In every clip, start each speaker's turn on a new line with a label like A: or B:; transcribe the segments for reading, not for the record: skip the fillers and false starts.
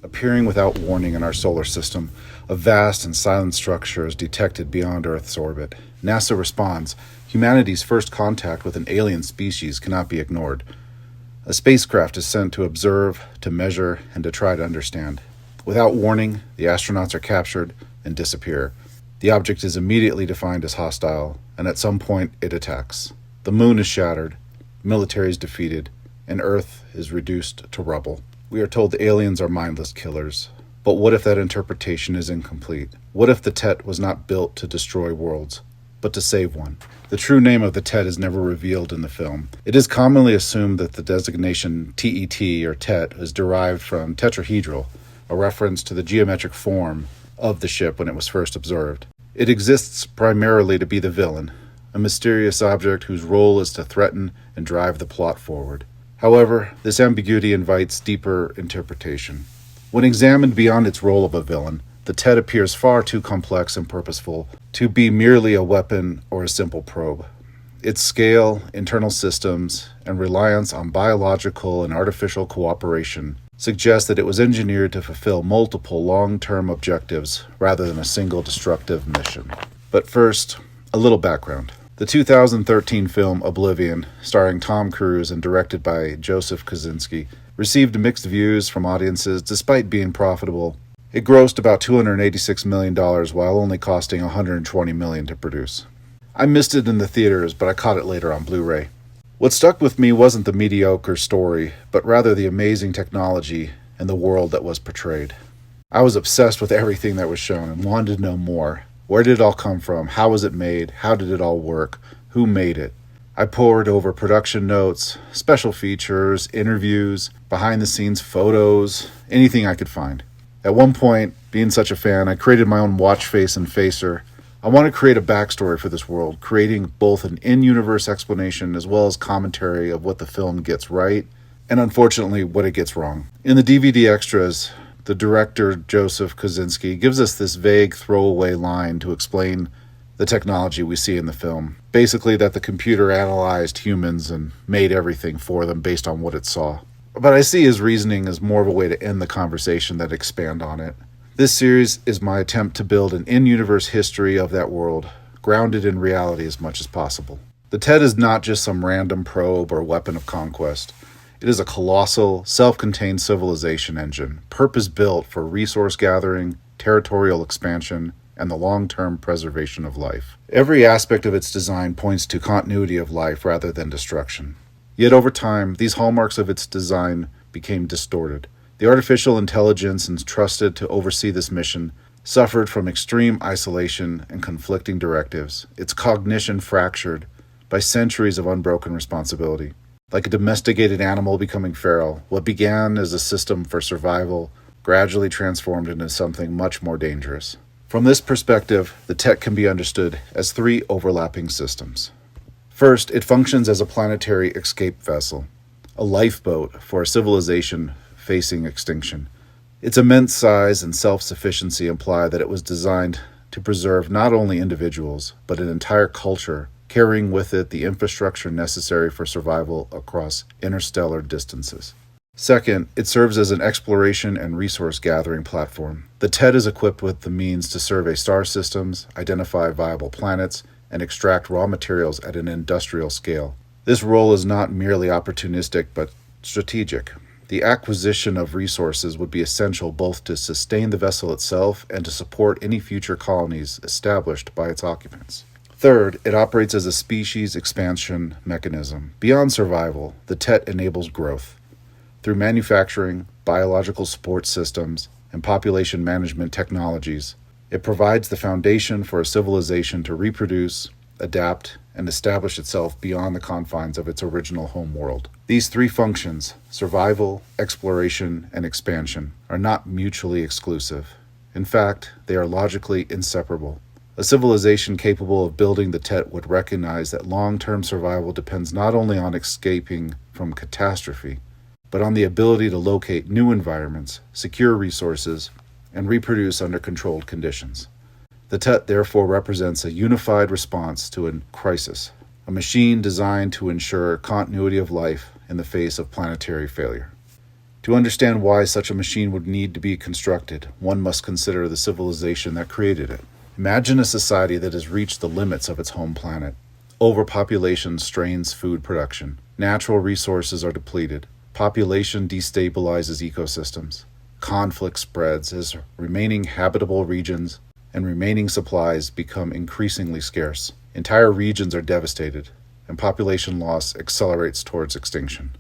A: appearing without warning in our solar system. A vast and silent structure is detected beyond Earth's orbit. NASA responds, humanity's first contact with an alien species cannot be ignored. A spacecraft is sent to observe, to measure, and to try to understand. Without warning, the astronauts are captured and disappear. The object is immediately defined as hostile, and at some point it attacks. The moon is shattered, military is defeated, and Earth is reduced to rubble. We are told the aliens are mindless killers. But what if that interpretation is incomplete? What if the TET was not built to destroy worlds, but to save one? The true name of the TET is never revealed in the film. It is commonly assumed that the designation TET or TET is derived from tetrahedral, a reference to the geometric form of the ship when it was first observed. It exists primarily to be the villain, a mysterious object whose role is to threaten and drive the plot forward. However, this ambiguity invites deeper interpretation. When examined beyond its role of a villain, the TET appears far too complex and purposeful to be merely a weapon or a simple probe. Its scale, internal systems, and reliance on biological and artificial cooperation suggest that it was engineered to fulfill multiple long-term objectives rather than a single destructive mission. But first, a little background. The 2013 film Oblivion, starring Tom Cruise and directed by Joseph Kosinski, received mixed views from audiences despite being profitable. It grossed about $286 million while only costing $120 million to produce. I missed it in the theaters, but I caught it later on Blu-ray. What stuck with me wasn't the mediocre story, but rather the amazing technology and the world that was portrayed. I was obsessed with everything that was shown and wanted to know more. Where did it all come from? How was it made? How did it all work? Who made it? I pored over production notes, special features, interviews, behind-the-scenes photos, anything I could find. At one point, being such a fan, I created my own watch face and facer. I want to create a backstory for this world, creating both an in-universe explanation as well as commentary of what the film gets right, and unfortunately, what it gets wrong. In the DVD extras, the director, Joseph Kosinski, gives us this vague throwaway line to explain the technology we see in the film. Basically, that the computer analyzed humans and made everything for them based on what it saw. But I see his reasoning as more of a way to end the conversation than expand on it. This series is my attempt to build an in-universe history of that world, grounded in reality as much as possible. The TET is not just some random probe or weapon of conquest. It is a colossal, self-contained civilization engine, purpose-built for resource gathering, territorial expansion, and the long-term preservation of life. Every aspect of its design points to continuity of life rather than destruction. Yet over time, these hallmarks of its design became distorted. The artificial intelligence entrusted to oversee this mission suffered from extreme isolation and conflicting directives, its cognition fractured by centuries of unbroken responsibility. Like a domesticated animal becoming feral, what began as a system for survival gradually transformed into something much more dangerous. From this perspective, the TET can be understood as three overlapping systems. First, it functions as a planetary escape vessel, a lifeboat for a civilization facing extinction. Its immense size and self-sufficiency imply that it was designed to preserve not only individuals, but an entire culture, carrying with it the infrastructure necessary for survival across interstellar distances. Second, it serves as an exploration and resource gathering platform. The TET is equipped with the means to survey star systems, identify viable planets, and extract raw materials at an industrial scale. This role is not merely opportunistic, but strategic. The acquisition of resources would be essential both to sustain the vessel itself and to support any future colonies established by its occupants. Third, it operates as a species expansion mechanism. Beyond survival, the TET enables growth. Through manufacturing, biological support systems, and population management technologies, it provides the foundation for a civilization to reproduce, adapt, and establish itself beyond the confines of its original home world. These three functions, survival, exploration, and expansion, are not mutually exclusive. In fact, they are logically inseparable. A civilization capable of building the TET would recognize that long-term survival depends not only on escaping from catastrophe, but on the ability to locate new environments, secure resources, and reproduce under controlled conditions. The TET therefore represents a unified response to a crisis, a machine designed to ensure continuity of life in the face of planetary failure. To understand why such a machine would need to be constructed, one must consider the civilization that created it. Imagine a society that has reached the limits of its home planet. Overpopulation strains food production. Natural resources are depleted. Population destabilizes ecosystems. Conflict spreads as remaining habitable regions and remaining supplies become increasingly scarce. Entire regions are devastated, and population loss accelerates towards extinction.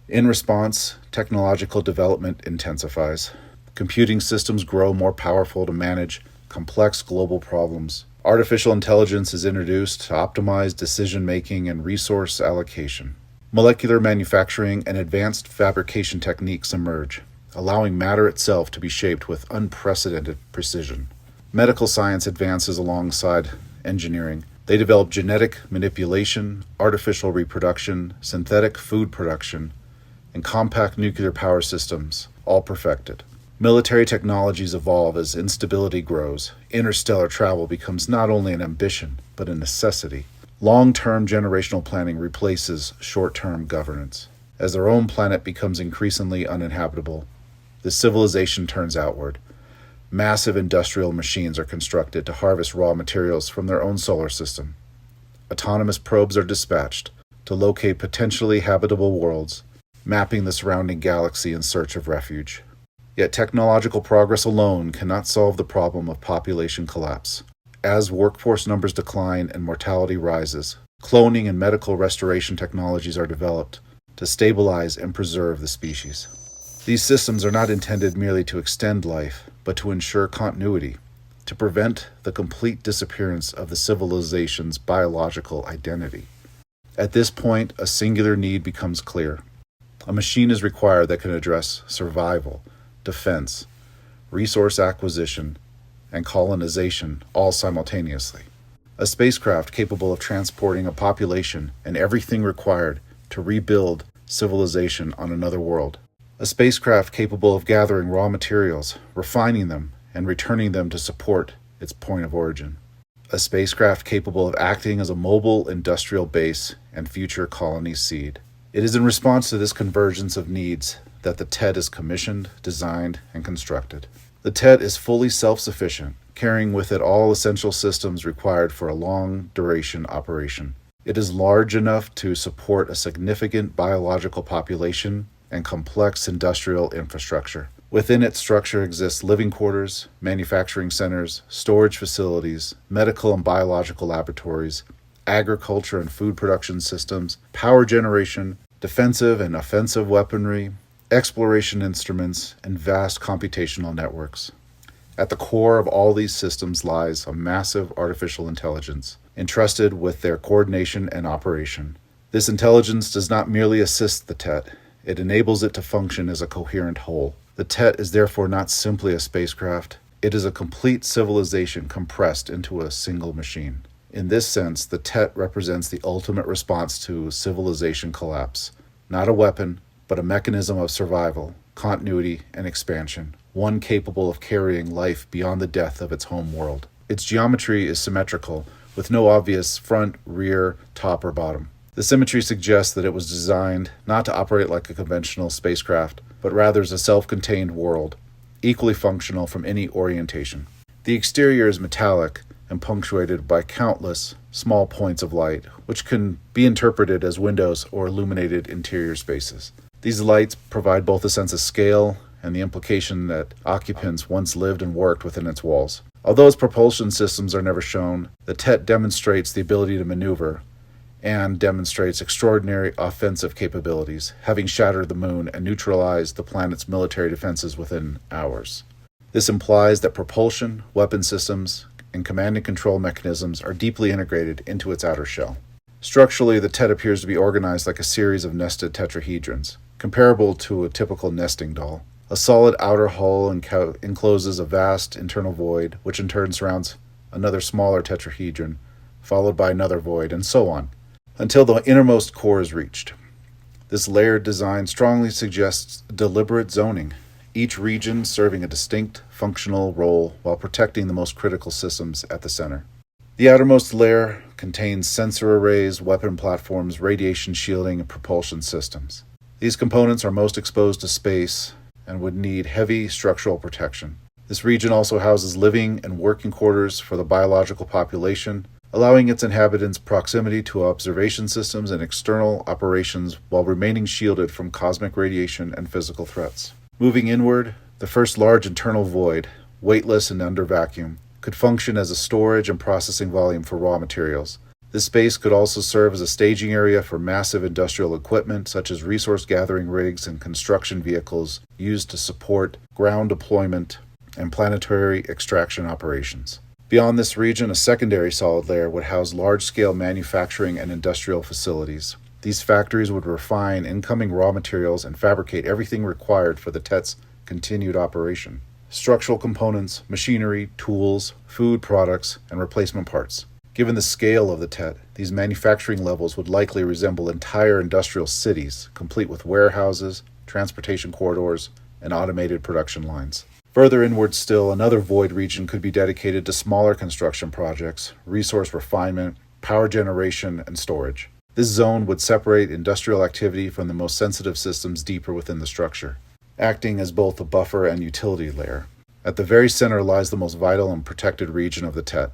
A: In response, technological development intensifies. Computing systems grow more powerful to manage complex global problems. Artificial intelligence is introduced to optimize decision-making and resource allocation. Molecular manufacturing and advanced fabrication techniques emerge, allowing matter itself to be shaped with unprecedented precision. Medical science advances alongside engineering. They develop genetic manipulation, artificial reproduction, synthetic food production, and compact nuclear power systems, all perfected. Military technologies evolve as instability grows. Interstellar travel becomes not only an ambition, but a necessity. Long-term generational planning replaces short-term governance. As our own planet becomes increasingly uninhabitable, the civilization turns outward. Massive industrial machines are constructed to harvest raw materials from their own solar system. Autonomous probes are dispatched to locate potentially habitable worlds, mapping the surrounding galaxy in search of refuge. Yet technological progress alone cannot solve the problem of population collapse. As workforce numbers decline and mortality rises, cloning and medical restoration technologies are developed to stabilize and preserve the species. These systems are not intended merely to extend life, but to ensure continuity, to prevent the complete disappearance of the civilization's biological identity. At this point, a singular need becomes clear. A machine is required that can address survival, defense, resource acquisition, and colonization all simultaneously. A spacecraft capable of transporting a population and everything required to rebuild civilization on another world. A spacecraft capable of gathering raw materials, refining them, and returning them to support its point of origin. A spacecraft capable of acting as a mobile industrial base and future colony seed. It is in response to this convergence of needs that the TET is commissioned, designed, and constructed. The TET is fully self-sufficient, carrying with it all essential systems required for a long-duration operation. It is large enough to support a significant biological population and complex industrial infrastructure. Within its structure exists living quarters, manufacturing centers, storage facilities, medical and biological laboratories, agriculture and food production systems, power generation, defensive and offensive weaponry, exploration instruments, and vast computational networks. At the core of all these systems lies a massive artificial intelligence, entrusted with their coordination and operation. This intelligence does not merely assist the TET, it enables it to function as a coherent whole. The TET is therefore not simply a spacecraft, it is a complete civilization compressed into a single machine. In this sense, the TET represents the ultimate response to civilization collapse. Not a weapon, but a mechanism of survival, continuity, and expansion, one capable of carrying life beyond the death of its home world. Its geometry is symmetrical, with no obvious front, rear, top, or bottom. The symmetry suggests that it was designed not to operate like a conventional spacecraft, but rather as a self-contained world, equally functional from any orientation. The exterior is metallic and punctuated by countless small points of light, which can be interpreted as windows or illuminated interior spaces. These lights provide both a sense of scale and the implication that occupants once lived and worked within its walls. Although its propulsion systems are never shown, the TET demonstrates the ability to maneuver and demonstrates extraordinary offensive capabilities, having shattered the moon and neutralized the planet's military defenses within hours. This implies that propulsion, weapon systems, and command and control mechanisms are deeply integrated into its outer shell. Structurally, the TET appears to be organized like a series of nested tetrahedrons, comparable to a typical nesting doll. A solid outer hull encloses a vast internal void, which in turn surrounds another smaller tetrahedron, followed by another void, and so on, until the innermost core is reached. This layered design strongly suggests deliberate zoning, each region serving a distinct functional role while protecting the most critical systems at the center. The outermost layer contains sensor arrays, weapon platforms, radiation shielding, and propulsion systems. These components are most exposed to space and would need heavy structural protection. This region also houses living and working quarters for the biological population, allowing its inhabitants proximity to observation systems and external operations while remaining shielded from cosmic radiation and physical threats. Moving inward, the first large internal void, weightless and under vacuum, could function as a storage and processing volume for raw materials. This space could also serve as a staging area for massive industrial equipment such as resource gathering rigs and construction vehicles used to support ground deployment and planetary extraction operations. Beyond this region, a secondary solid layer would house large-scale manufacturing and industrial facilities. These factories would refine incoming raw materials and fabricate everything required for the TET's continued operation. Structural components, machinery, tools, food products, and replacement parts. Given the scale of the TET, these manufacturing levels would likely resemble entire industrial cities, complete with warehouses, transportation corridors, and automated production lines. Further inward still, another void region could be dedicated to smaller construction projects, resource refinement, power generation, and storage. This zone would separate industrial activity from the most sensitive systems deeper within the structure, acting as both a buffer and utility layer. At the very center lies the most vital and protected region of the TET,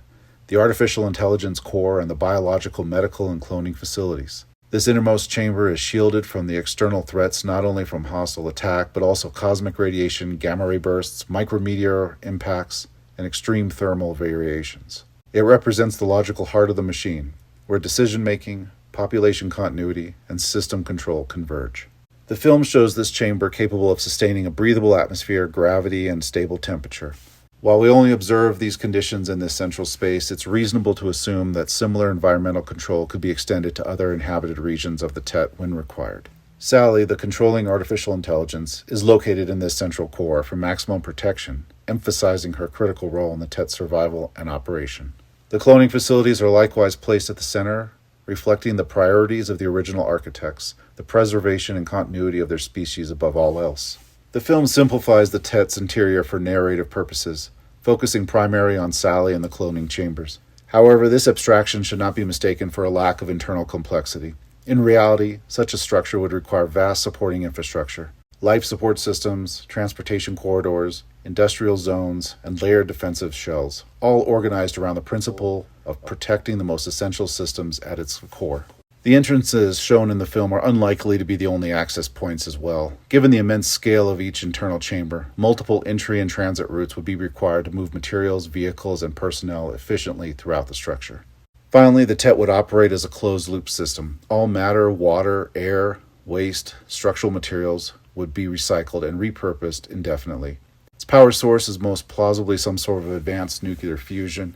A: the artificial intelligence core and the biological, medical, and cloning facilities. This innermost chamber is shielded from the external threats not only from hostile attack, but also cosmic radiation, gamma ray bursts, micrometeor impacts, and extreme thermal variations. It represents the logical heart of the machine, where decision-making, population continuity, and system control converge. The film shows this chamber capable of sustaining a breathable atmosphere, gravity, and stable temperature. While we only observe these conditions in this central space, it's reasonable to assume that similar environmental control could be extended to other inhabited regions of the TET when required. Sally, the controlling artificial intelligence, is located in this central core for maximum protection, emphasizing her critical role in the TET's survival and operation. The cloning facilities are likewise placed at the center, reflecting the priorities of the original architects, the preservation and continuity of their species above all else. The film simplifies the TET's interior for narrative purposes, focusing primarily on Sally and the cloning chambers. However, this abstraction should not be mistaken for a lack of internal complexity. In reality, such a structure would require vast supporting infrastructure, life support systems, transportation corridors, industrial zones, and layered defensive shells, all organized around the principle of protecting the most essential systems at its core. The entrances shown in the film are unlikely to be the only access points as well. Given the immense scale of each internal chamber, multiple entry and transit routes would be required to move materials, vehicles, and personnel efficiently throughout the structure. Finally, the TET would operate as a closed-loop system. All matter, water, air, waste, structural materials would be recycled and repurposed indefinitely. Its power source is most plausibly some sort of advanced nuclear fusion,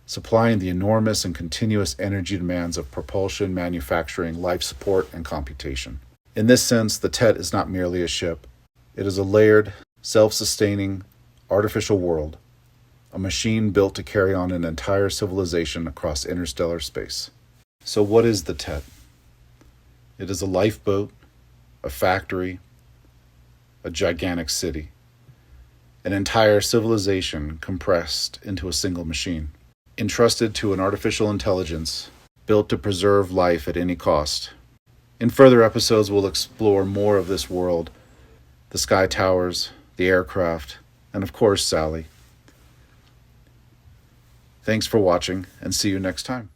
A: supplying the enormous and continuous energy demands of propulsion, manufacturing, life support, and computation. In this sense, the TET is not merely a ship. It is a layered, self-sustaining, artificial world, a machine built to carry on an entire civilization across interstellar space. So what is the TET? It is a lifeboat, a factory, a gigantic city, an entire civilization compressed into a single machine, entrusted to an artificial intelligence built to preserve life at any cost. In further episodes, we'll explore more of this world, the sky towers, the aircraft, and of course, Sally. Thanks for watching, and see you next time.